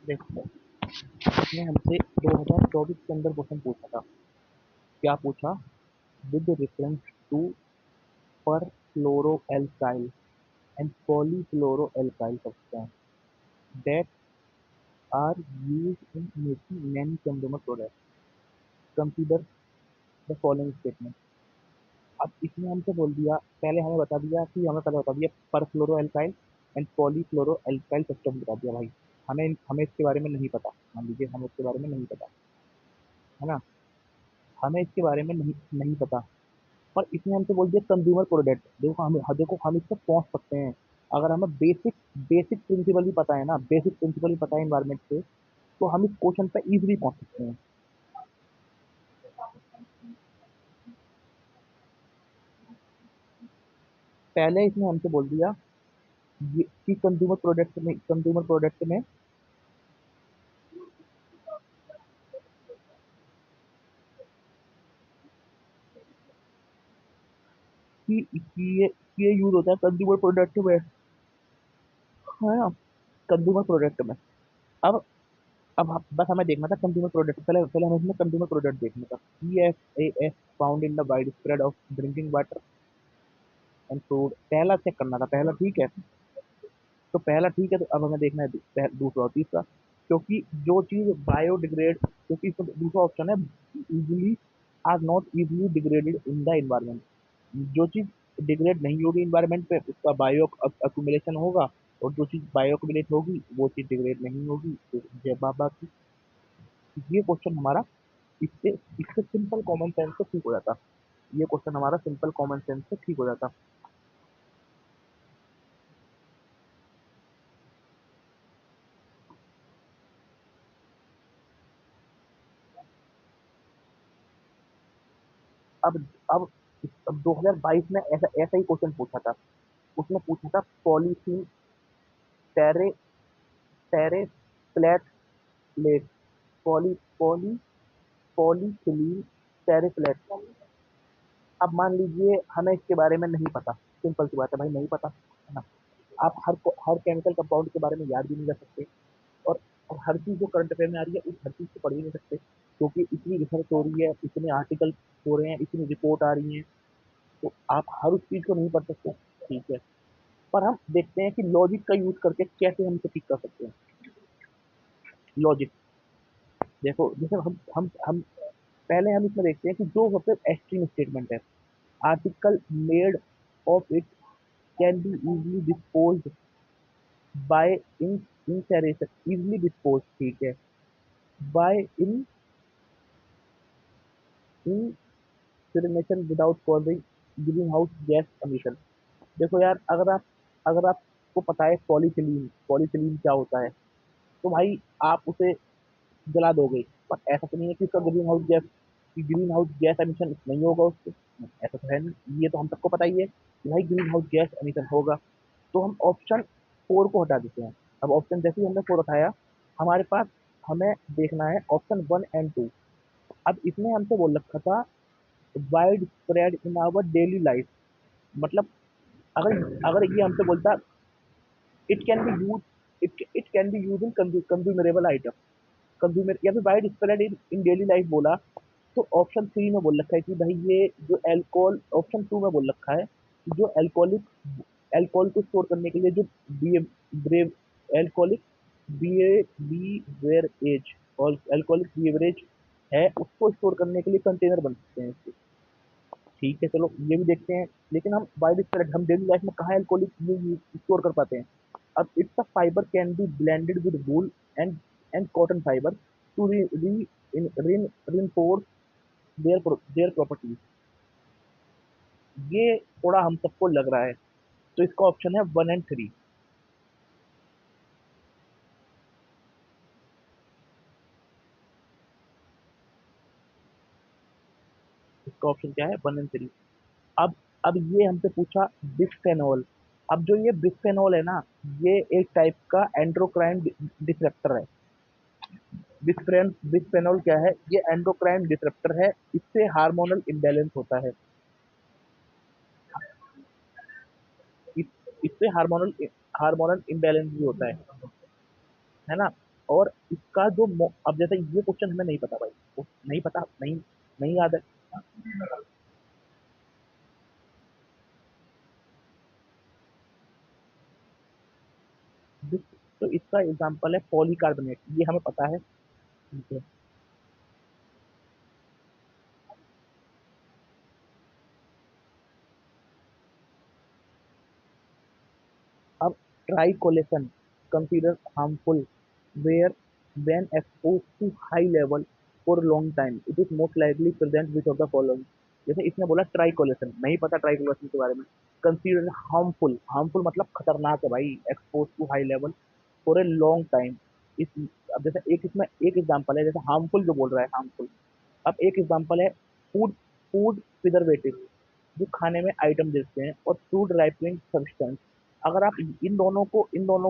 देखो, इसने हमसे 2024 के अंदर क्वेश्चन पूछा था। क्या पूछा? With reference to perfluoroalkyl and polyfluoroalkyl substance that are used in making many consumer products. Consider the following statement. अब इसने हमसे बोल दिया, पहले हमें बता दिया कि हमें पहले बता दिया परफ्लोरोएल्काइल एंड पॉलीफ्लोरोएल्काइल सब्सटेंस बता दिया भाई। हमें हमें इसके बारे में नहीं पता। मान लीजिए हमें इसके बारे में नहीं पता, है ना? हमें इसके बारे में नहीं नहीं पता। और इसने हमसे बोल दिया कंज्यूमर प्रोडक्ट। देखो हम इस तक पहुंच सकते हैं अगर हमें बेसिक बेसिक प्रिंसिपल भी पता है ना, बेसिक प्रिंसिपल भी पता है इन्वायरमेंट से, तो हम इस क्वेश्चन पे इजीली पहुंच सकते हैं। पहले इसने हमसे बोल दिया कि कंज्यूमर प्रोडक्ट में कि ये यूज होता है कंज्यूमर प्रोडक्ट में, है ना? कंज्यूमर प्रोडक्ट में। अब बस हमें देखना था कंज्यूमर प्रोडक्ट। पहले पहले हमें इसमें कंज्यूमर प्रोडक्ट देखना था। PFAS found in the wide spread of drinking water and food. पहला चेक करना था, पहला ठीक है। तो पहला ठीक है, तो अब हमें देखना है दूसरा और तीसरा। क्योंकि जो चीज बायोडिग्रेड, क्योंकि इसमें दूसरा ऑप्शन है easily or not easily degraded in the environment. जो चीज डिग्रेड नहीं होगी इन्वायरमेंट पे उसका बायो अक्यूमुलेशन होगा, और जो चीज बायो अक्यूमुलेट होगी वो चीज डिग्रेड नहीं होगी। तो जय बाबा की। ये क्वेश्चन हमारा इससे इससे सिंपल कॉमन सेंस से ठीक हो जाता। ये क्वेश्चन हमारा सिंपल कॉमन सेंस से ठीक हो जाता। अब अब अब 2022 में ऐसा ऐसा ही क्वेश्चन पूछा था। उसने पूछा था पॉलीथीन टेरे टेरे फ्लैट प्लेट poly poly polyethylene terephthalate. अब मान लीजिए हमें इसके बारे में नहीं पता। सिंपल सी बात है भाई, नहीं पता, है ना? आप हर केमिकल कंपाउंड के बारे में याद भी नहीं कर सकते। और और हर चीज जो करंट अफेयर में आ रही है उस हर चीज को पढ़ भी नहीं सकते, क्योंकि इतनी रिसर्च हो रही है, इतने आर्टिकल हो रहे हैं, इतनी रिपोर्ट आ रही है। तो आप हर उस चीज को नहीं पढ़ सकते, ठीक है। पर हम देखते हैं कि लॉजिक का यूज करके कैसे हम इसे ठीक कर सकते हैं। लॉजिक देखो, जैसे हम पहले हम इसमें देखते हैं कि जो सबसे एक्सट्रीम स्टेटमेंट है, article made of it can be easily disposed by in incineration, easily dispose, ठीक है, by in incineration without causing greenhouse gas emission. देखो यार, अगर आपको पता है पॉलीथिलीन पॉलीथिलीन क्या होता है, तो भाई आप उसे जला दोगे। पर ऐसा तो नहीं है कि उसका ग्रीन हाउस गैस एमिशन नहीं होगा उससे। ऐसा तो है नहीं, ये तो हम सबको पता ही है कि भाई ग्रीन हाउस गैस एमिशन होगा। तो हम ऑप्शन 4 को हटा देते हैं। अब ऑप्शन जैसे ही हमने 4 उठाया, हमारे पास हमें देखना है ऑप्शन 1 एंड 2। अब इसने हमसे बोल रखा था widespread in our daily life. मतलब अगर अगर ये हमसे बोलता it can be use it can be use in consumable item, consumer, या फिर widespread in daily life बोला, तो ऑप्शन 3 में बोल रखा है कि भाई ये जो एल्कोहल, ऑप्शन 2 में बोल रखा है कि जो अल्कोहल को स्टोर करने के लिए जो बी ब्रेव अल्कोहलिक बीवरेज और अल्कोहलिक बीवरेज है, उसको स्टोर करने के लिए कंटेनर बन सकते हैं इसके। ठीक है, चलो ये भी देखते हैं। लेकिन हम वाइड स्प्रेड, हम डेली लाइफ में कहाँ अल्कोहलिक स्टोर कर पाते हैं? अब it's a fibre can be blended with wool and cotton fibre to reinforce their properties। ये थोड़ा हम सबको लग रहा है, तो इसका ऑप्शन है 1 एंड 3। इसका ऑप्शन क्या है? 1 एंड 3। अब अब ये हमसे पूछा बिस्फेनॉल। अब जो ये बिस्फेनॉल है ना, ये एक टाइप का एंडोक्राइन डिसरप्टर है। बिस्फेनॉल क्या है? ये एंडोक्राइन डिसरप्टर है। इससे हार्मोनल इम्बैलेंस होता है। इस, इससे हार्मोनल हार्मोनल इम्बैलेंस भी होता है ना? और इसका जो अब जैसे ये क्वेश्चन हमें नहीं पता भाई, तो नहीं पता, नहीं नहीं याद है। तो इसका एग्जाम्पल है पॉलीकार्बोनेट, ये हमें पता है। ठीक है। अब ट्राइकोलेशन considered harmful where when exposed to high level for long time it is most likely present which of the following। जैसे इसने बोला ट्राइकोलेशन, नहीं पता ट्राइकोलेशन के बारे में। कंसीडर हार्मफुल, हार्मफुल मतलब खतरनाक है भाई, expose to high level for a long time. इस अब जैसे एक इसमें एक एग्जांपल है, जैसे हार्मफुल जो बोल रहा है हार्मफुल। अब एक एग्जांपल है फूड, फूड प्रिजर्वेटिव जो खाने में आइटम देते हैं, और फूड राइपनिंग सब्सटेंस। अगर आप इन दोनों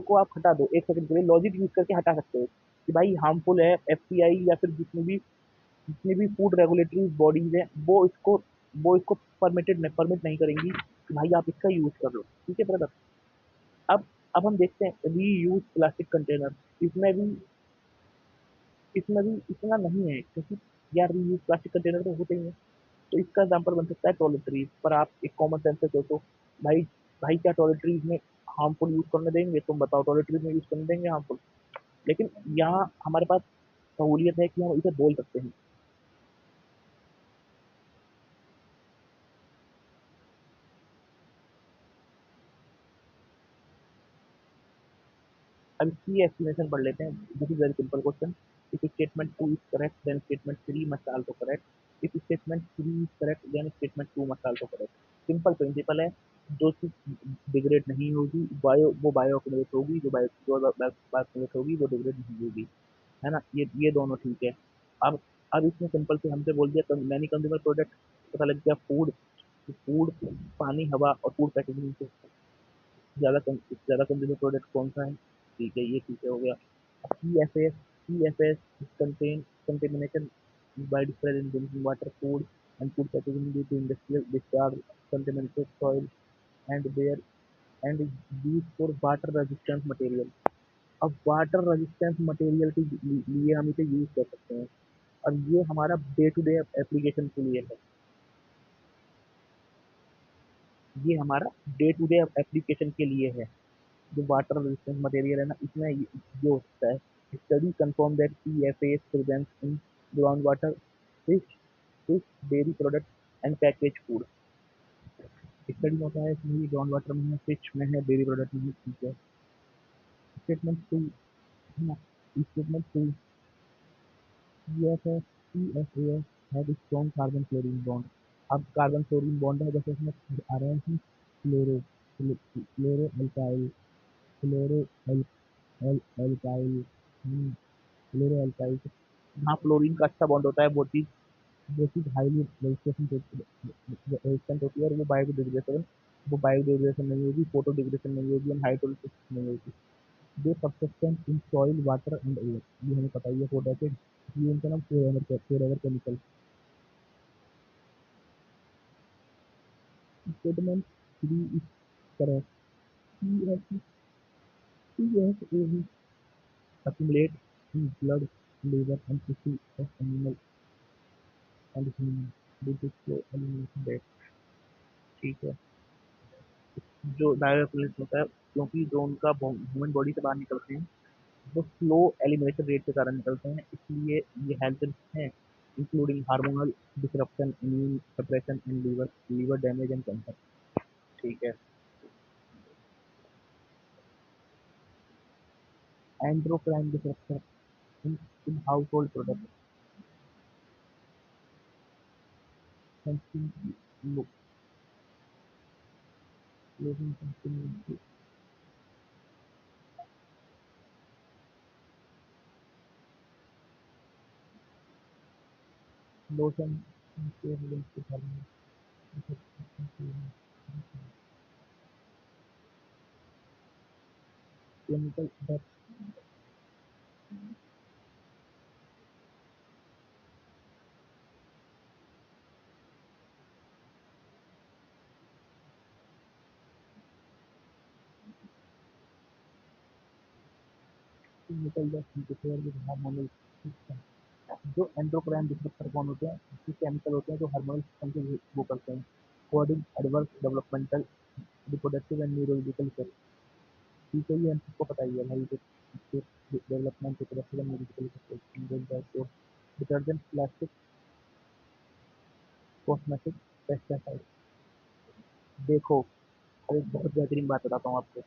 को आप हटा दो, एक सेकंड के लिए लॉजिक यूज करके हटा सकते हो कि भाई हार्मफुल है, एफसीआई या फिर जितनी भी फूड रेगुलेटरी बॉडीज है वो इसको परमिट नहीं करेंगी कि भाई आप इसका यूज कर लो। ठीक है ब्रदर। अब हम देखते हैं री यूज प्लास्टिक कंटेनर। इसमें भी इसमें भी इतना नहीं है, क्योंकि यार री यूज प्लास्टिक कंटेनर तो होते ही हैं। तो इसका एग्जाम्पल बन सकता है टॉयलेटरीज। पर आप एक कॉमन सेंस से सोचो, भाई भाई क्या टॉयलेटरीज में हार्मफुल यूज करने देंगे? तुम बताओ, टॉयलेटरीज में यूज करने देंगे हार्मफुल? लेकिन यहाँ हमारे पास सहूलियत है कि हम इसे बोल सकते हैं। अब इसकी एक्सप्लेनेशन पढ़ लेते हैं। This is very simple question. If statement two is correct then statement three must also correct. If statement three is correct then statement two must also correct. Simple principle है। जो चीज डिग्रेड नहीं होगी वो bio accumulate होगी, जो bio accumulate होगी वो डिग्रेड नहीं होगी। है ना? ये दोनों ठीक है। अब अब इसमें सिंपल से हमसे बोल दिया मैनी कंज्यूमर प्रोडक्ट, पता लग गया फूड। फूड, पानी, हवा और फूड पैकेजिंग से ज़्यादा कंज्यूमर प्रोडक्ट कौन सा है? ठीक है, ये ठीक है, हो गया। PFAS, PFAS contain contamination by spread in drinking water, food and food packaging due to industrial discharge, contaminated soil and their and is used for water resistant material। अब वाटर रेजिस्टेंस मटेरियल के लिए हम इसे use कर सकते हैं, और ये हमारा डे टू डे एप्लीकेशन के लिए है। ये हमारा डे टू डे एप्लीकेशन के लिए है। जो वाटर रेजिस्टेंट मटेरियल है ना, इसमें ये हो सकता है। Study confirm that PFAS presence in ground water, fish, fish, dairy product and package food. Study में होता है इसमें, ये ग्राउंड वाटर में है, फिश में है, डेयरी प्रोडक्ट में है। ठीक है। स्टेटमेंट टू, है ना? Statement two, PFAS, PFAS have strong carbon fluorine bond. अब कार्बन फ्लोरीन बॉन्ड है, जैसे इसमें आ रहे हैं fluoro, fluoro alkyl, fluoro alkyl, fluoro alkyl. जहाँ फ्लोरीन का अच्छा बॉन्ड होता है, वो चीज़ हाईली रेजिस्टेंट होती है, और वो बायोडिग्रेडेशन नहीं होगी, फोटो डिग्रेडेशन नहीं होगी, एंड हाइड्रोलिसिस नहीं होगी। दो subsistence in soil water and air, ये हमें पता ही है, फोटो एसिड। ये इनका नाम four ever chemical. Statement three is correct. PFAS accumulate in blood, liver and tissue of animal and human due to slow elimination rate। ठीक है। जो बायोअक्यूमुलेट होता है, क्योंकि जो उनका ह्यूमन बॉडी से बाहर निकलते हैं, वो स्लो एलिमिनेशन रेट के कारण निकलते हैं, इसलिए ये हेल्थ रिस्क है, including hormonal disruption, immune suppression and liver liver damage and cancer. ठीक है। Endocrine disruption in household product, lotion, chemical. निकल जाए इंटरफेयर विद हार्मोनल सिस्टम। जो एंडोक्राइन डिसरप्टर कौन होते हैं, जो केमिकल होते हैं जो हार्मोनल सिस्टम के वो करते हैं coding adverse developmental reproductive and neurological effect. ठीक है, ये हम सबको पता ही है भाई, जो development reproductive and neurological effect. Detergent, plastic, cosmetic, pesticide. देखो, अब एक बहुत बेहतरीन बात बताता हूँ आपको।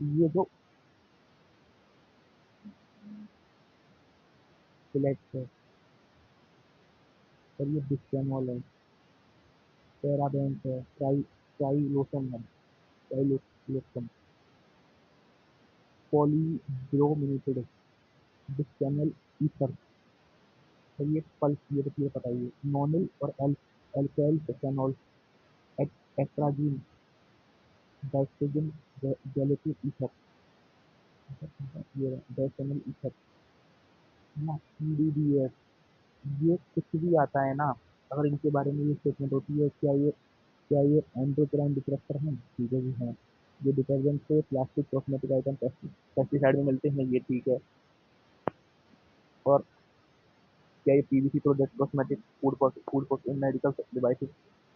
ये जो सिलेक्ट है और ये बिस्फेनॉल है, पैराबेंट है, ट्राइलोसन है, ट्राइलोसन, पॉलीब्रोमीथेड, बिस्फेनल ईथर, और ये पल्स, ये तो ये बताइए, नॉनिल और एल्काइल फिनोल, एट्राजीन, डाइस्टेजिन, गैलेटिक ईथर, ये डाइस्टेजिन ईथर ना, PDDS। ये कुछ भी आता है ना, अगर इनके बारे में ये स्टेटमेंट होती है, क्या ये एंडोक्राइन डिसरप्टर हैं? ठीक है जी, हैं। ये डिटर्जेंट से प्लास्टिक, कॉस्मेटिक आइटम, पेस्टिसाइड में मिलते हैं, ये ठीक है। और क्या ये PVC product, cosmetic, food medical devices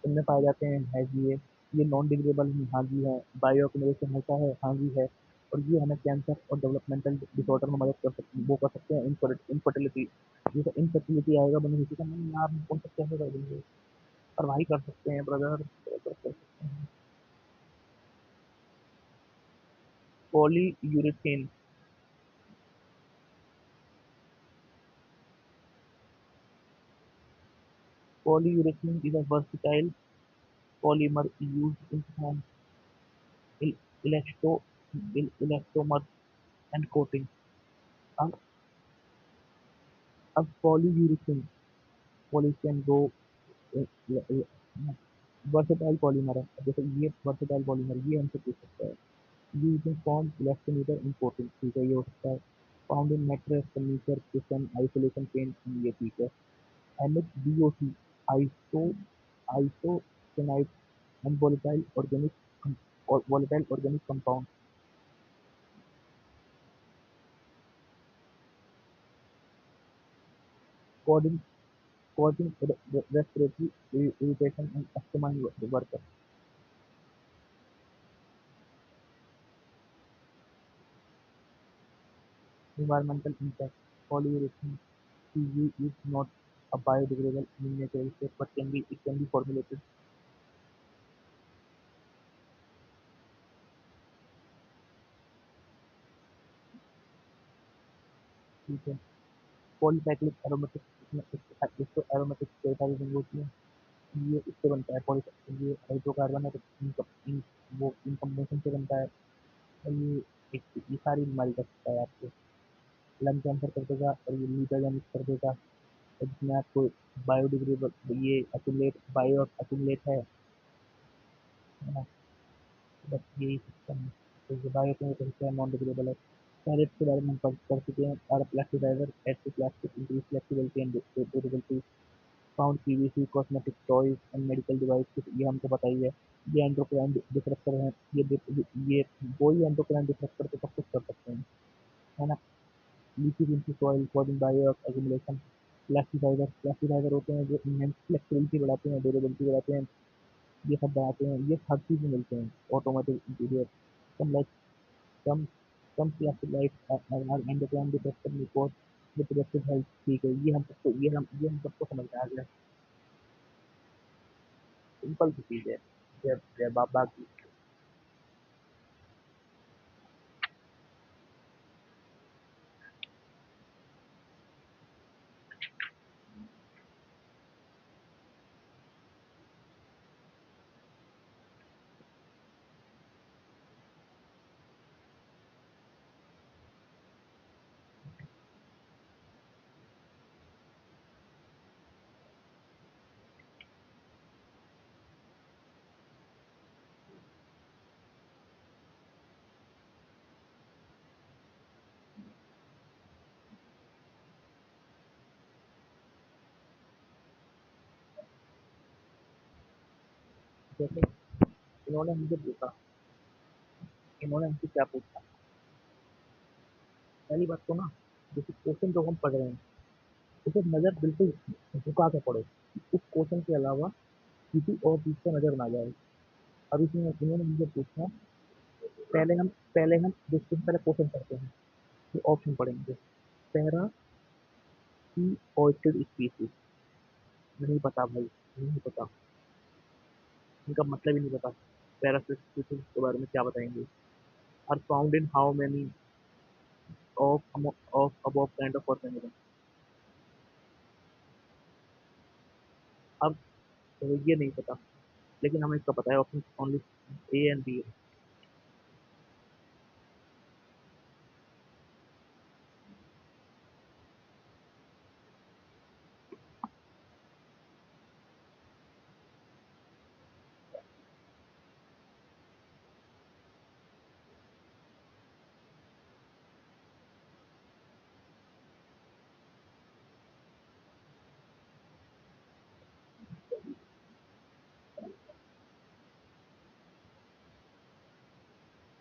इनमें पाए जाते हैं? है जी। ये नॉन डिग्रेडेबल हैं? हाँ जी है। बायो एक्यूमुलेशन होता है? हाँ जी है। और ये हमें कैंसर और डेवलपमेंटल डिसऑर्डर में मदद कर सकते, वो कर सकते हैं। इनफर्टिलिटी, जैसे इनफर्टिलिटी आएगा बनी किसी का, नहीं यार कौन सा कैसे कर देंगे, और भाई कर सकते हैं ब्रदर, कर सकते हैं। Polyurethane, polyurethane is a versatile polymer used in foam, elasto, elastomers and coating. अब polyurethane, polyurethane दो वर्सेटाइल पॉलीमर है। जैसे ये वर्सेटाइल पॉलीमर, ये हमसे पूछ सकता है। Using form electrometer in coating, ठीक है, ये हो सकता है। Found in mattress, furniture, kitchen, isolation paint, ये ठीक है। NHBOC, iso isocyanide and volatile organic compound, causing respiratory irritation and asthma in workers. Environmental impact, polyurethane PE is not a biodegradable in natural state, but it can be formulated. ठीक है। Polycyclic aromatic, इसमें इसको aromatic टेट्राजीन होती है, ये इससे बनता है। पॉली, ये हाइड्रोकार्बन है, तो वो इन कॉम्बिनेशन से बनता है। और ये सारी बीमारी कर सकता है आपको, लंग कैंसर कर देगा, और ये लीटाजेनिक कर देगा। और जिसमें आपको बायोडिग्रेडेबल, ये अक्यूमुलेट, बायो अक्यूमुलेट है ना, बस यही सिस्टम है। तो ये बायो केमिकल है, नॉन डिग्रेडेबल है। पैलेट के बारे में हम पढ़ चुके हैं। और plasticiser, add to plastic, increase flexibility and durability, found PVC, cosmetic, toys and medical device, ये हमको पता ही है। ये एंडोक्राइन डिसरप्टर हैं। ये वही एंडोक्राइन डिसरप्टर तो सब कुछ कर सकते हैं, है ना। Leakage into soil, causing bio accumulation. Plasticiser होते हैं जो इनहेंस फ्लेक्सिबिलिटी बढ़ाते हैं, ड्यूरेबिलिटी बढ़ाते हैं, ये सब बढ़ाते हैं। ये हर चीज़ में मिलते हैं, automatic interior. Some like some some plastic like are endocrine disruptor में कॉज रिप्रोडक्टिव हेल्थ, ठीक है। ये हम सबको समझ में आ गया। सिंपल सी चीज़ है। जय जय बाबा की। जैसे इन्होंने हमसे पूछा, इन्होंने हमसे क्या पूछा? पहली बात तो ना, जैसे क्वेश्चन जो हम पढ़ रहे हैं उसे नजर बिल्कुल झुका के पढ़ो, उस क्वेश्चन के अलावा किसी और चीज पे नजर ना जाए। अब इसमें इन्होंने मुझे पूछा, पहले हम देखते हैं, पहले क्वेश्चन पढ़ते हैं, फिर ऑप्शन पढ़ेंगे। पैरा की ऑर्चिड स्पीसीज, नहीं पता भाई, नहीं पता, इनका मतलब ही नहीं पता। पैरासिट स्पीसीज के बारे में क्या बताएंगे? Are found in how many of above kind of organism. अब ये नहीं पता, लेकिन हमें इसका पता है, option only A and B.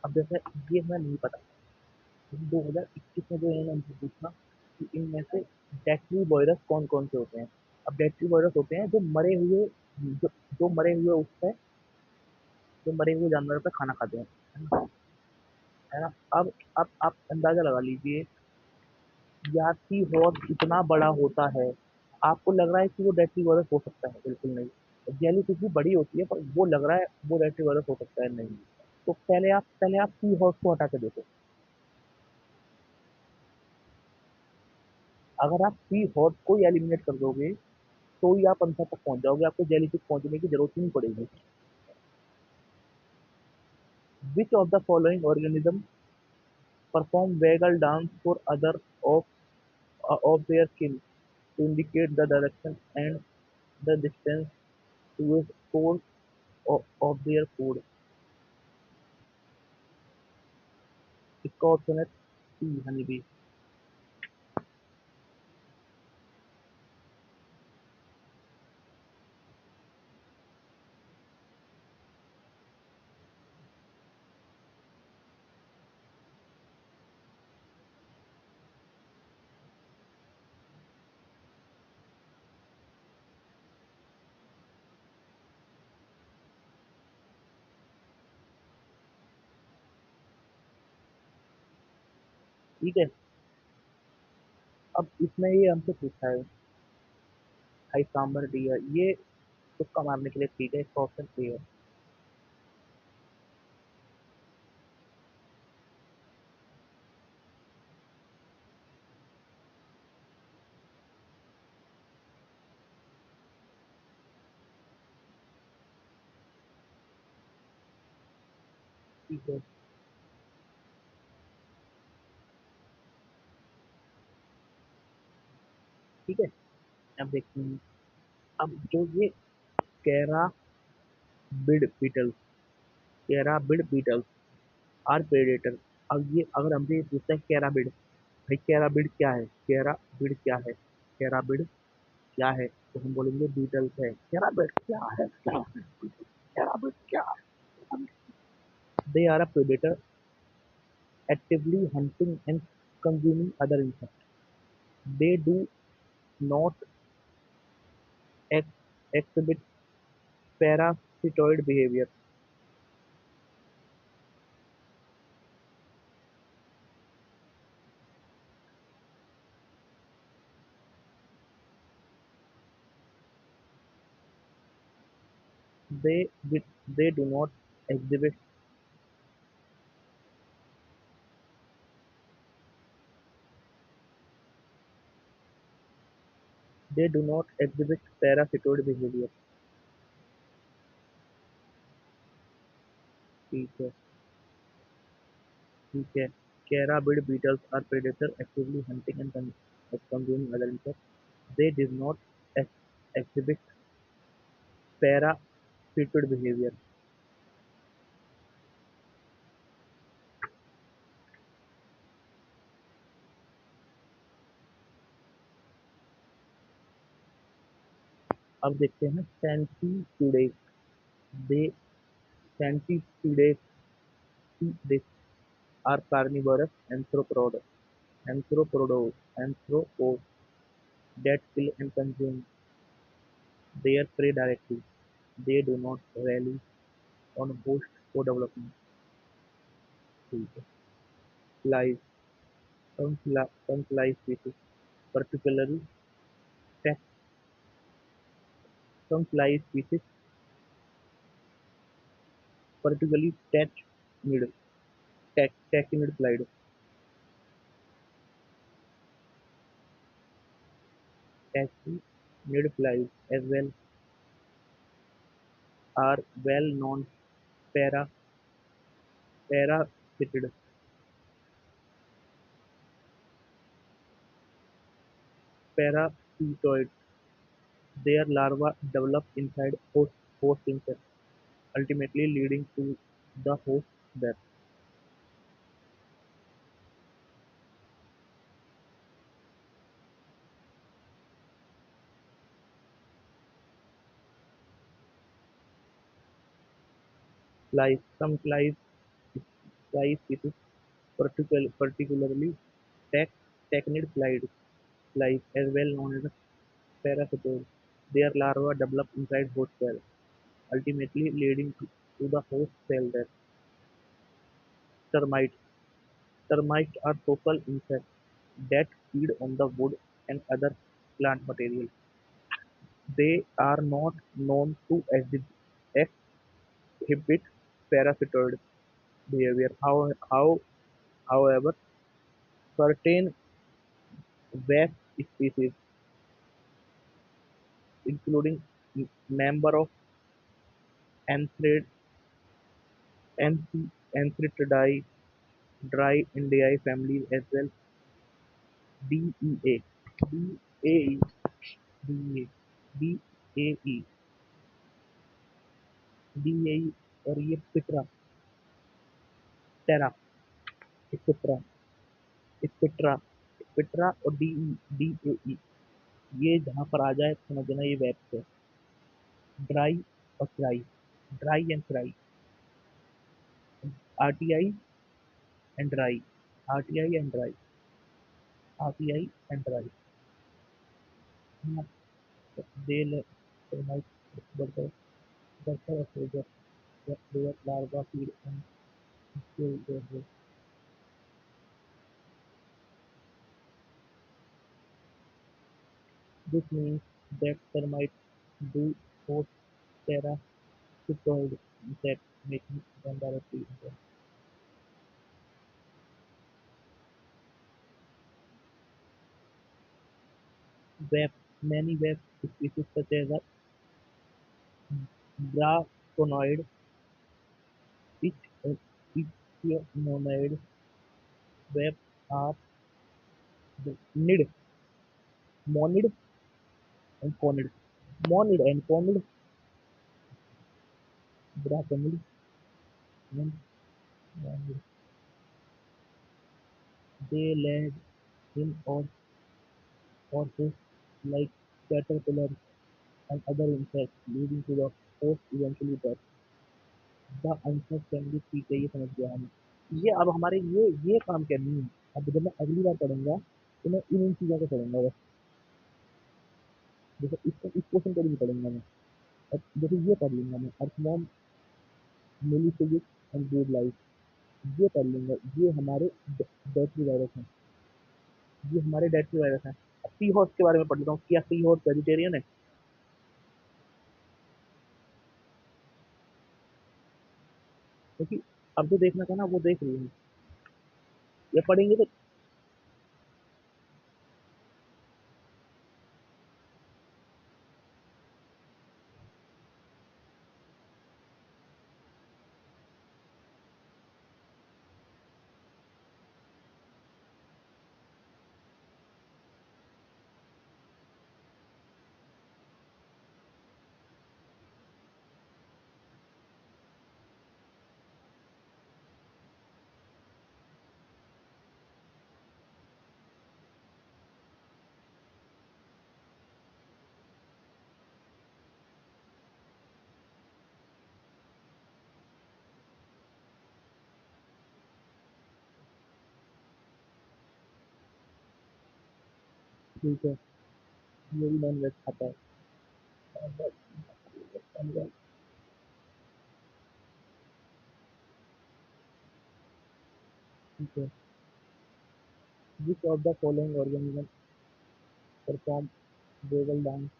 अब जैसे ये हमें नहीं पता, 2021 में जो इन्होंने हमसे पूछा कि इनमें से डेडली वायरस कौन कौन से होते हैं। अब डेडली वायरस होते हैं जो मरे हुए उससे, जो मरे हुए जानवर पे खाना खाते हैं, है ना? है ना? अब आप अंदाजा लगा लीजिए, यार सी हॉर्स इतना बड़ा होता है, आपको लग रहा है कि वो डेडली वायरस हो सकता है? बिल्कुल नहीं। जेली फिश भी बड़ी होती है, पर वो लग रहा है वो डेडली वायरस हो सकता है? नहीं। तो पहले आप सी हॉर्स को हटा के देखो। अगर आप सी हॉर्स को ही एलिमिनेट कर दोगे तो ही आप आंसर तक पहुंच जाओगे, आपको जेलीफिश पहुंचने की जरूरत ही नहीं पड़ेगी। Which of the following organism perform vagal dance for other of of their kin to indicate the direction and the distance to a source of their food? इसका ऑप्शन है सी, हनी बी। ठीक है। अब इसमें ये हमसे पूछा है हाई सांबर डियर, ये तुक्का मारने के लिए ठीक है, इसका ऑप्शन ए है। ठीक है। ठीक है। अब देखते हैं, अब जो ये carabid beetles, carabid beetles are predator. अब ये अगर हमसे ये पूछता है कैराबिड, भाई कैराबिड क्या है, कैराबिड क्या है, कैराबिड क्या है, तो हम बोलेंगे बीटल्स है। कैराबिड क्या है, क्या है, कैराबिड क्या है? They are a predator actively hunting and consuming other insects. They do not exhibit parasitoid behavior. They they do not exhibit they do not exhibit parasitoid behavior. ठीक है। ठीक है। Carabid beetles are predators actively hunting and consuming other insects. They did not exhibit parasitoid behavior. अब देखते हैं सेंटीपीडेस। दे सेंटीपीडेस are carnivorous anthropods. Anthropods that kill and consume their prey directly. They do not rely on hosts for development. ठीक है. Flies. Some fly species, particularly tax, some fly species, particularly tachinid flies, tachinid flies as well are well known parasitid, parasitoids. Their larvae develop inside host insects, ultimately leading to the host death. Flies. Some fly species, particularly tac- tachinid flies, as well known as parasitoids. Their larvae develop inside host cells, ultimately leading to the host cell death. Termites. Termites are social insects that feed on the wood and other plant material. They are not known to exhibit parasitoid behavior. However, certain wasp species, including member of Anthrid, Anthrididae, dry Indiae family as well. DEA, DAE, DEA, DAE, DAE और ये पिटरा, टेरा, स्पिट्रा, स्पिट्रा, स्पिट्रा और DAE, ये जहाँ पर आ जाए समझना ये web है. ड्राई और try, dry and try, RTI and dry, RTI and dry, RTI and dry. They might but the soldier their larva feed and kill their prey. This means that termites do host parasitoid insects, making them directly into web. Many web species such as the braconid, ich- ichthyomonid web are the monid and conid, braconid and monid. They land in or like caterpillars and other insects, leading to the host eventually death. The answer can be ठीक है, ये समझ गया हम. ये अब हमारे ये काम करनी है. अब जब मैं अगली बार पढ़ूंगा तो मैं इन चीज़ों को पढ़ूंगा बस. जैसे इस क्वेश्चन को भी नहीं पढ़ूंगा मैं. अब जैसे ये पढ़ लूंगा मैं, अर्थमॉम, मेलिफिजिक एंड गुड लाइफ, ये पढ़ लूंगा. ये हमारे डेटरी वायरस हैं. ये हमारे डेटरी वायरस हैं. अब सी हॉर्स के बारे में पढ़ लेता हूँ. क्या सी हॉर्स वेजिटेरियन है? क्योंकि अब जो देखना था ना वो देख रही हूँ. ये पढ़ेंगे तो ठीक है, ये भी नॉन वेज खाता है। ठीक है, which of the following organism perform waggle dance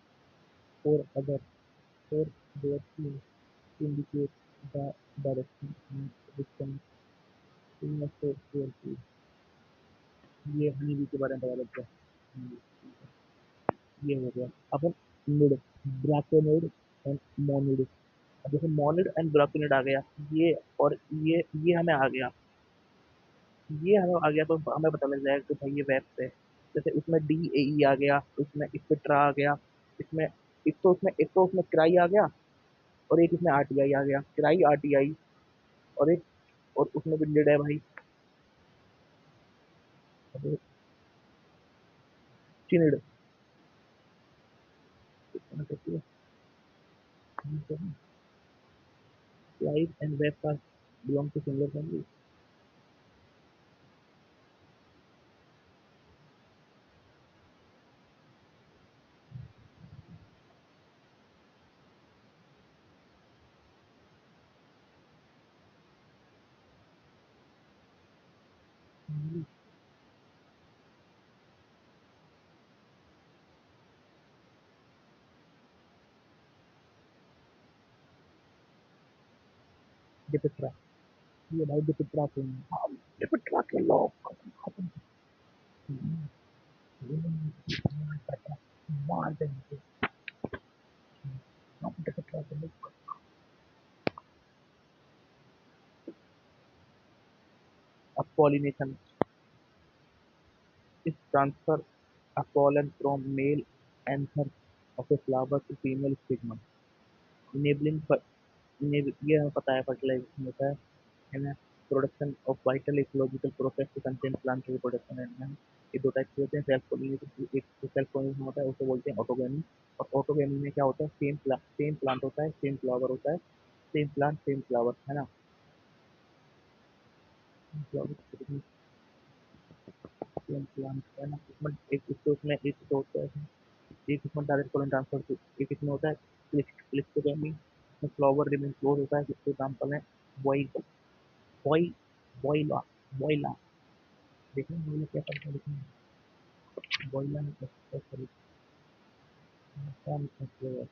for other for their team to indicate the direction and distance in a short field? ये हनी बी के बारे में पता लग गया। ये हो गया। अब हम मिड, ब्राकोनिड एंड मोनिड। अब जैसे मोनिड एंड ब्राकोनिड आ गया, ये और ये हमें आ गया, ये हमें आ गया तो हमें पता लग जाएगा कि भाई ये वेब है। जैसे इसमें डी ए ई आ गया, इसमें इक्विट्रा आ गया, इसमें एक तो उसमें क्राई आ गया, और एक इसमें आरटीआई आ गया, क्राई आरटीआई, और एक और उसमें भी लिड है भाई। अब चिनिड, Flies and webcasts belong to similar families. डिपिट्रा, ये भाई डिपिट्रा के हैं। हम डिपिट्रा के लोग खत्म, मार देंगे हम डिपिट्रा के लोग। अब pollination is transfer a pollen from male anther of a flower to female stigma, enabling ये हमें पता है fertilization होता है ना, production of vital ecological process to contain plant reproduction and. ये दो टाइप के होते हैं सेल्फ पोलिनेशन। एक सेल्फ पोलिनेशन होता है, उसे बोलते हैं ऑटोगेमी। और ऑटोगेमी में क्या होता है, सेम प्लांट होता है, सेम फ्लावर होता है, सेम प्लांट सेम फ्लावर, है ना। सेम प्लांट है ना, इसमें एक इसको उसमें एक तो होता है, एक इसमें डायरेक्ट पोलन ट्रांसफर, एक इसमें होता है क्लिस्टोगेमी, इसमें फ्लावर रिमेन क्लोज होता है, जिसके एग्जाम्पल है वॉई वॉई वॉइला वॉइला। देखिए वॉइला क्या करता है, देखिए वॉइला में कैसे कौन सा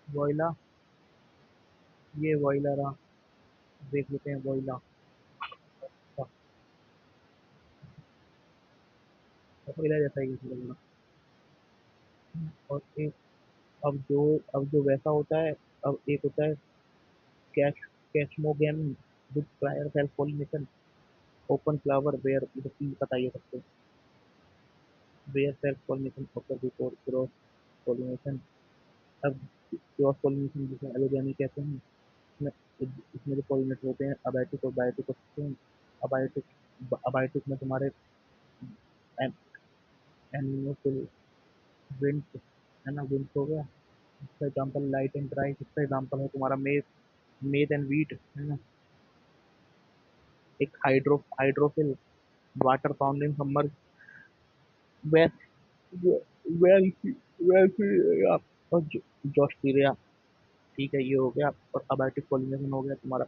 वॉइला, ये वॉइला रहा, देख लेते हैं वॉइला का। वॉइला जैसा ही लग रहा। और एक, अब जो वैसा होता है, अब एक होता है कैश chasmogamy with prior self pollination, open flower where बताइए सबको, where self pollination occur before cross pollination. अब क्रॉस पॉलिनेशन जिसे एलोगेमी कहते हैं, इसमें इसमें जो पॉलिनेट होते हैं अबायोटिक और बायोटिक होते हैं। अबायोटिक अबायोटिक में तुम्हारे एनिमोफिल विंड, है ना, विंड हो गया। इसका एग्जाम्पल लाइट एंड ड्राई, इसका एग्जाम्पल है तुम्हारा मेज, मेज एंड वीट, है ना। एक hydrophily water found in summer, west वेल्फी वेल्फी और जोस्टीरिया। ठीक है, ये हो गया। और अबायोटिक पॉलिनेशन हो गया तुम्हारा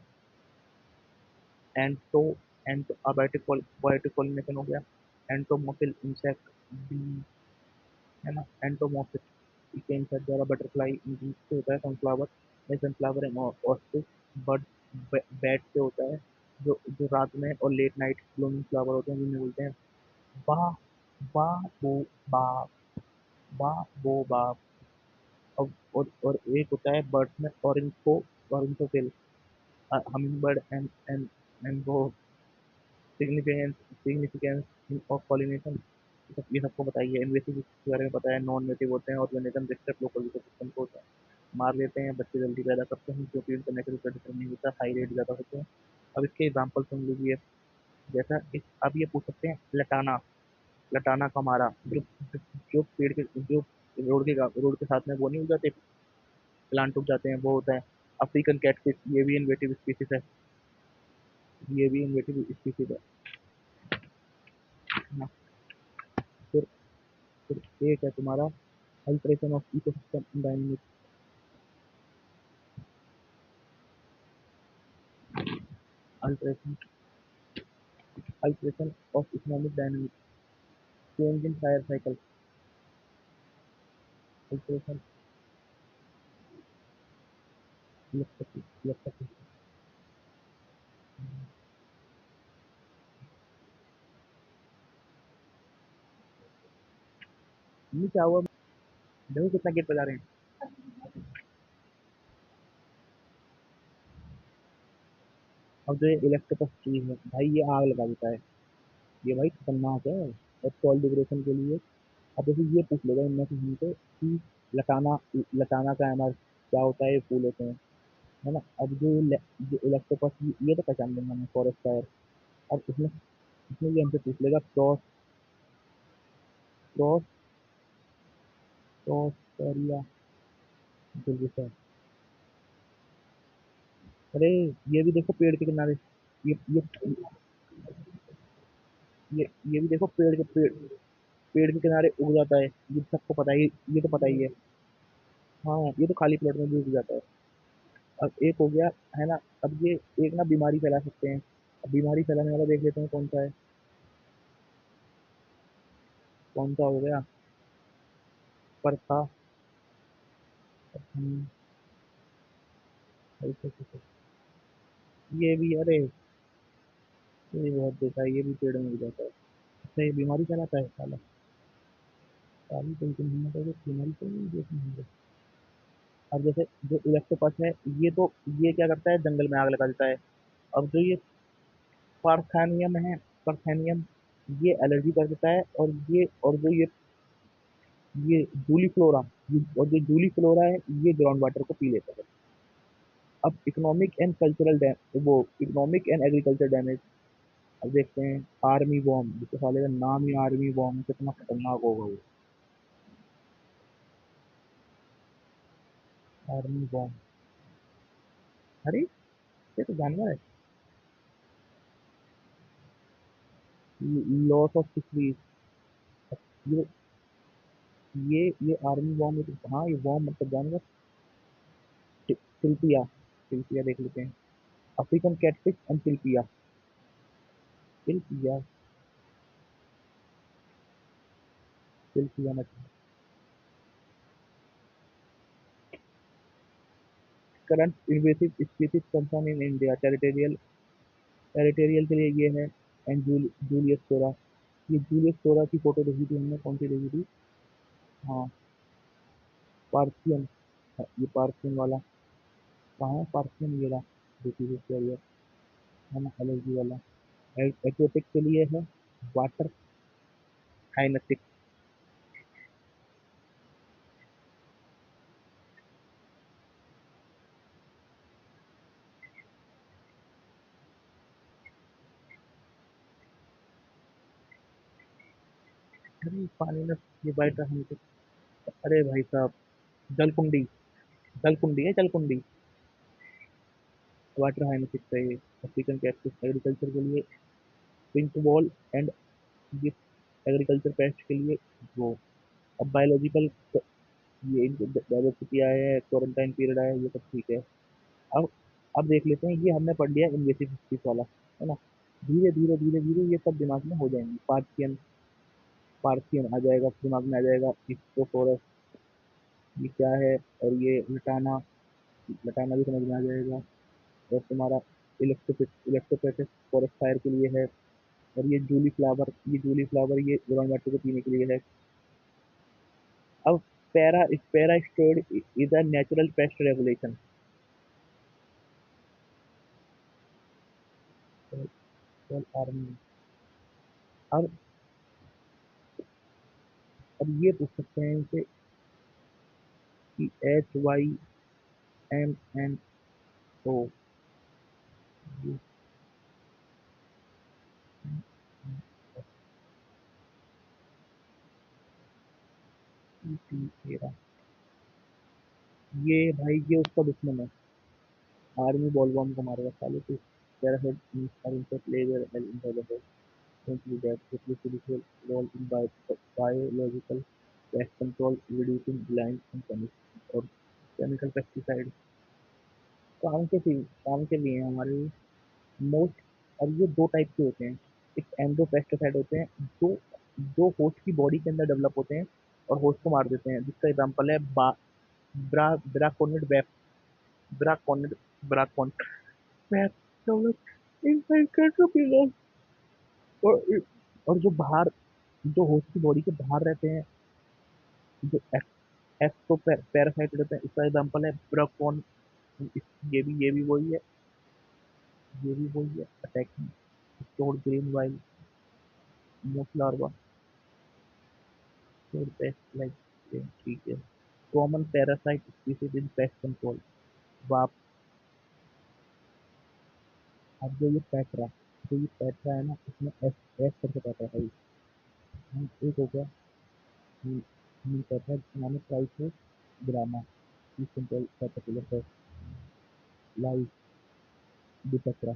एंटो एंटो अबायोटिक बायोटिक पॉलिनेशन हो गया एंटोमोफिल इंसेक्ट बी, है ना, एंटोमोफिल के इंसेक्ट द्वारा बटरफ्लाई इंजीन से होता है सनफ्लावर में, सनफ्लावर एंड ऑस्टिस बर्ड बैट से होता है, जो जो रात में और लेट नाइट ब्लूमिंग फ्लावर होते हैं, जिन्हें बोलते हैं बा बा बो बा बा बो बा। और एक होता है बर्ड्स में ऑरेंजोफिल हमिंग बर्ड एंड वो सिग्निफिकेंस सिग्निफिकेंस ऑफ पॉलिनेशन। ये सबको बताइए। इन्वेसिव के बारे में पता है, नॉन नेटिव होते हैं, ऑर्गेनिज्म डिस्टर्ब लोकल इकोसिस्टम को होता है। मार देते हैं, बच्चे जल्दी पैदा करते हैं क्योंकि उनका नेचुरल प्रेडेटर नहीं होता, हाई रेट ज़्यादा होते हैं। अब इसके एग्जाम्पल सुन लीजिए। जैसा अब ये पूछ सकते हैं, लटाना, लटाना का मारा, जो पेड़ के जो रोड के साथ में वो नहीं हो जाते, प्लांट उग जाते हैं, वो होता है। अफ्रीकन कैटफिश, ये भी इन्वेटिव स्पीसीज है, ये भी इन्वेटिव स्पीसीज है ना। फिर फिर एक है तुम्हारा alteration of ecosystem dynamics, alteration alteration of economic dynamics, change in fire cycle, alteration electric, नहीं क्या हुआ, देखो कितना गेट बजा रहे हैं। अब जो ये इलेक्ट्रिक चीज है भाई, ये आग लगा देता है, ये भाई खतरनाक है। और सॉइल डिग्रेडेशन के लिए अब जैसे ये पूछ लेगा इनमें से हमसे कि लटाना, लटाना का एमआर क्या होता है, ये फूल होते हैं, है ना। अब जो इलेक्ट्रोपस, ये तो पहचान लेंगे हमें, फॉरेस्ट फायर। अब इसमें इसमें ये हमसे पूछ लेगा क्रॉस क्रॉस क्रॉस एरिया, अरे ये भी देखो पेड़ के किनारे, ये ये भी देखो पेड़ के किनारे उग जाता है, ये सबको पता है, ये तो पता ही है। हाँ, ये तो खाली प्लॉट में भी उग जाता है। अब एक हो गया, है ना। अब ये एक ना बीमारी फैला सकते हैं। अब बीमारी फैलाने वाला देख लेते हैं कौन सा है, कौन सा हो गया, पर था। हम्म, ऐसे- ऐसे- ये भी, अरे ये भी बहुत देखा है, ये भी पेड़ में उग जाता है। अच्छा, ये बीमारी फैलाता है साला, साली बिल्कुल हिम्मत है, बीमारी तो नहीं देखनी। अब जैसे जो इलेक्ट्रोपस है, ये तो ये क्या करता है, जंगल में आग लगा देता है। अब जो ये पार्थेनियम है, पार्थेनियम, ये एलर्जी कर देता है। और जो ये जूली फ्लोरा, और जो जूली फ्लोरा है, ये ग्राउंड वाटर को पी लेता है। अब इकोनॉमिक एंड कल्चरल वो इकोनॉमिक एंड एग्रीकल्चर डैमेज। अब देखते हैं, आर्मी बॉम्ब, जिसके साले का नाम ही आर्मी बॉम्ब है, कितना खतरनाक होगा वो। आर्मी बॉम्ब, अरे ये तो जानवर है। लॉस ऑफ फिशरीज, ये ये आर्मी बॉम्ब, हाँ ये बॉम्ब मतलब जानवर। तिलपिया, तिलपिया देख लेते हैं, African catfish and tilapia, tilapia, tilapia मछली। Current invasive species concern in India, territorial, territorial के लिए ये है। एंड जूलियस सोरा, ये जूलियस सोरा की फोटो देखी थी हमने, कौन सी देखी थी, हाँ, पार्थियन, हाँ, ये पार्थियन वाला कहाँ है, पार्थियन ये रहा, देखिए कैरियर, है ना, एलर्जी वाला। एक्वेटिक के लिए है वाटर काइनेटिक। अरे पानी में, ये वाटर हम, अरे भाई साहब, जलकुंडी, जलकुंडी है, जलकुंडी, वाटर हाइनेटिक है ये। अफ्रीकन कैक्टस एग्रीकल्चर के लिए, पिंक बॉल एंड ये एग्रीकल्चर पेस्ट के लिए वो। अब बायोलॉजिकल, ये डाइवर्सिटी आया है, क्वारंटाइन पीरियड आया है, ये सब ठीक है। अब अब देख लेते हैं, ये हमने पढ़ लिया इन्वेसिव स्पीसीज वाला, है ना। धीरे धीरे धीरे धीरे ये सब दिमाग में हो जाएंगे। पार्थियन, पार्थियन आ जाएगा दिमाग में, आ जाएगा इकोफोरस, ये क्या है। और ये लटाना, लटाना भी समझ में आ जाएगा। और तुम्हारा इलेक्ट्रोपेटिक फॉरेस्ट फायर के लिए है। और ये जूली फ्लावर ये ग्राउंड वाटर को पीने के लिए है। अब para stored is a natural paste regulation. Army, अब अब ये पूछ सकते हैं इनसे कि HY, MNO तेरा ये भाई ये उसका दुश्मन है। आर्मी बॉल बम को मारेगा साले को। Parasite are insect layer inside the head. Simply that the critical role in biological pest control, reducing blind and chemical और chemical pesticide काम के लिए हैं हमारे मोस्ट। और ये दो टाइप के होते हैं। एक एंडो पेस्टिसाइड होते हैं जो जो होस्ट की बॉडी के अंदर डेवलप होते हैं और होस्ट को मार देते हैं, जिसका एग्जांपल है ब्राकोनिड बैक ब्राकोनिड ब्राकोन कैटरपिलर। और और जो बाहर जो होस्ट की बॉडी के बाहर रहते हैं, जो एक्टो पैरासाइट रहते हैं, इसका एग्जांपल है ब्राकोन। ये भी वही है। ये भी वही है attacking store green while most larva store paste like. ठीक है। Common parasite species in pest control. वाप। अब जो ये पेट्रा है ना, इसमें एस एस करके पेट्रा है। एक हो गया पेट्रा जिसका नाम है Trichogramma. Please control caterpillar pest live diptera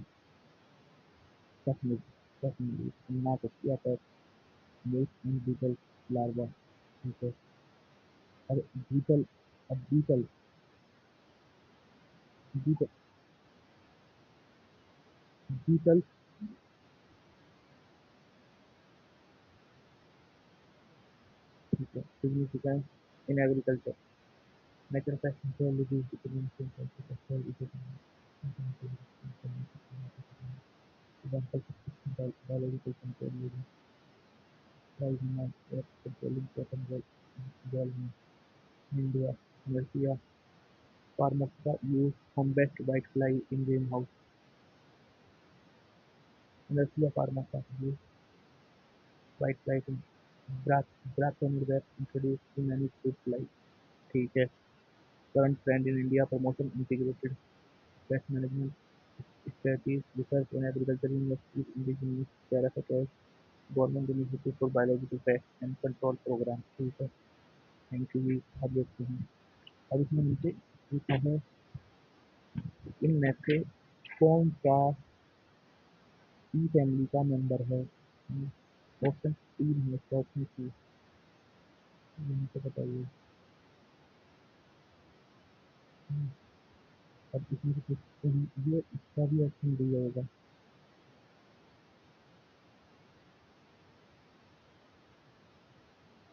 technique technique ना करती है most and beetle larva. ठीक है। और बीटल अब बीटल बीटल ठीक है significance in agriculture natural pest control reduce dependency on pesticide example biological control using Trichogramma pest controlling cotton boll में India Encarsia formosa use combat whitefly in greenhouse. Encarsia formosa use whitefly in braconid introduce in many fruit fly. ठीक है। Current trend in India promotion integrated pest management strategies, research and agriculture universities, indigenous parasites, government initiative for biological pest and control program। ठीक है। Thank you जी। अब देखते हैं। अब इसमें नीचे लिखा है इनमें से कौन सा ई फैमिली का मेंबर है। ऑप्शन तीन है इसका ऑप्शन सी। मुझे बताइए। अब इसमें से ये इसका भी ऑप्शन डी होगा।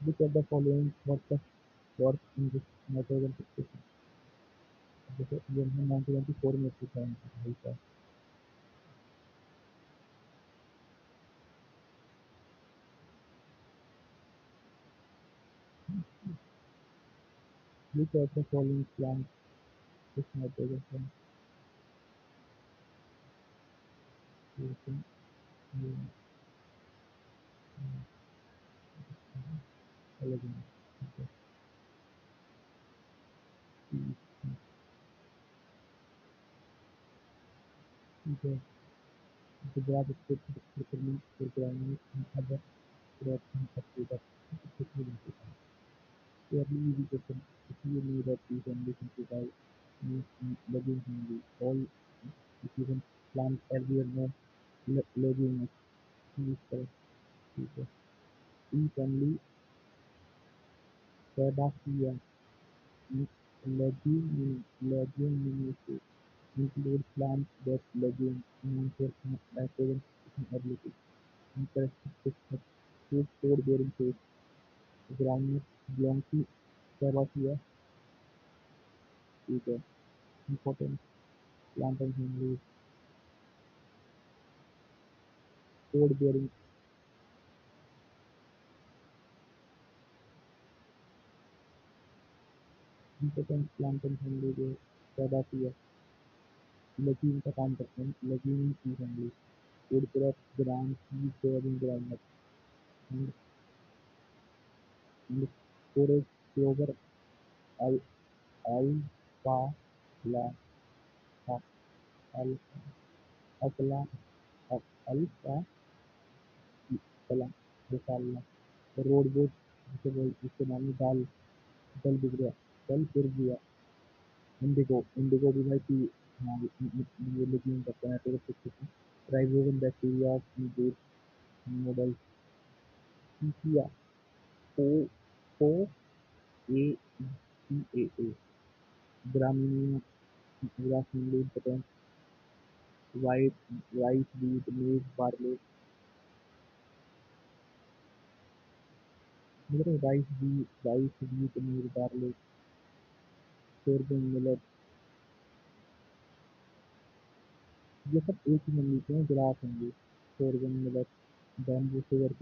Which of the following was the work in this nitrogen fixation? जैसे ये हमने 1994 में पूछा है भाई का। Which of the following plants is nitrogen from creation in collagen? ठीक है। Gujarat state procurement programming and other production sectors fairly easy question. If you know that you can listen to by legumes only. All if you can plant earlier no legumes is correct. ठीक है। Eat only Carbacea leguminous include plants that legume enhances nitrogen fixing ability and characteristics of fruit stored bearing fruit. Groundnut belong to Carbacea. ठीक है। Important plant and family stored bearing important plant and family जो Carbacea legume का काम करते हैं। legume की family food crops gram seed soybean groundnut and and storage clover al alfalfa La a- Al Akla alpha कला मसाला रोडबोट जिसे मानी दाल दल बिक गया दल फिर गया इंडिगो इंडिगो भी भाई की हाँ ये लिखने करते हैं तो कुछ राइबोसोम बैक्टीरिया दूध मॉडल पीसिया ओ ओ ए सी ए ग्रामीण ग्रामीण पोटेंस white rice wheat maize barley मतलब rice wheat maize barley sorghum millet ये सब एक ही फैमिली के हैं ग्रास होंगे sorghum millet bamboo sugar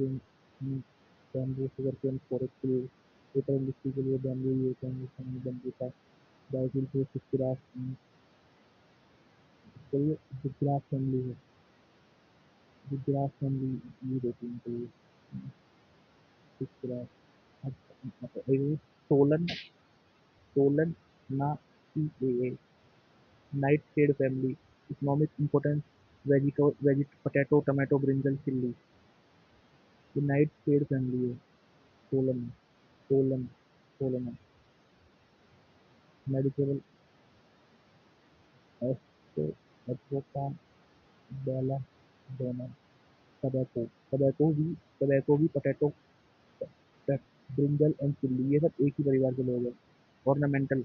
cane forest के लिए पेपर इंडस्ट्री के लिए बैम्बू यूज होंगे बैम्बू का बायोफ्यूल के लिए ग्रास तो ये जो ग्रास फैमिली है जो ग्रास फैमिली यूज होती है तो ये ग्रास अच्छा सोलन Solanaceae nightshade family economic importance potato tomato brinjal chilli ये नाइट शेड फैमिली है सोलन सोलन सोलन मेडिकेबल एस्टो एट्रोकान बेला डोना टबैको भी पोटैटो ब्रिंजल एंड चिल्ली ये सब एक ही परिवार के लोग हैं ऑर्नामेंटल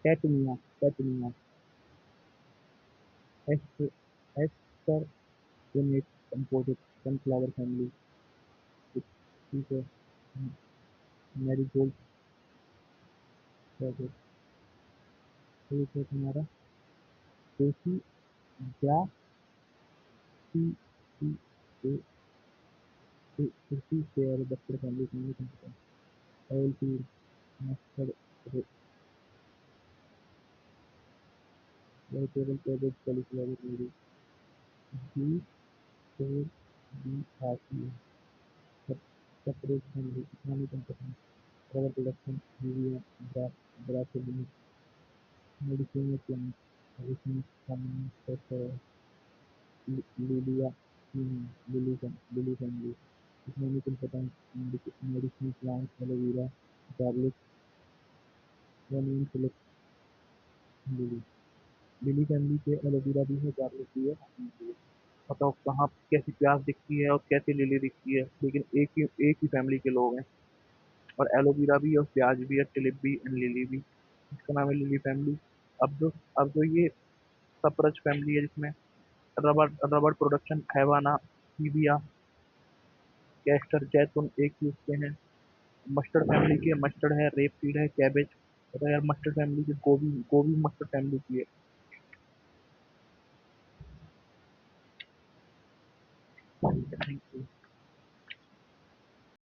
टेटनिया टेटनिया एस्ट एस्टर कंपोजिट सनफ्लावर फैमिली ठीक है मैरीगोल्ड ठीक है तुम्हारा देसी ग्रा सी सी ए कुर्सी शेयर बच्चर family family oilseed mustard vegetable cabbage cauliflower mooli बी फोर बी आती है separate family economic company rubber production यूरिया Brazilian medicinal plant medicine common लिलिया lily family economic importance medicinal plant aloe vera garlic one select lily lily family के aloe vera भी है गार्लिक भी है बताओ कहाँ कैसी प्याज दिखती है और कैसी लिली दिखती है लेकिन एक ही फैमिली के लोग हैं और एलोवेरा भी और प्याज भी है टिलिप भी एंड लिली भी इसका नाम है लिली फैमिली अब जो अब जो ये सप्रज फैमिली है जिसमें रबर रबर प्रोडक्शन हैवाना हीबिया कैस्टर जैतून एक ही उसके हैं मस्टर्ड फैमिली की है मस्टर्ड है रेप सीड है कैबेज पता है यार मस्टर्ड फैमिली की गोभी गोभी मस्टर्ड फैमिली की है थैंक यू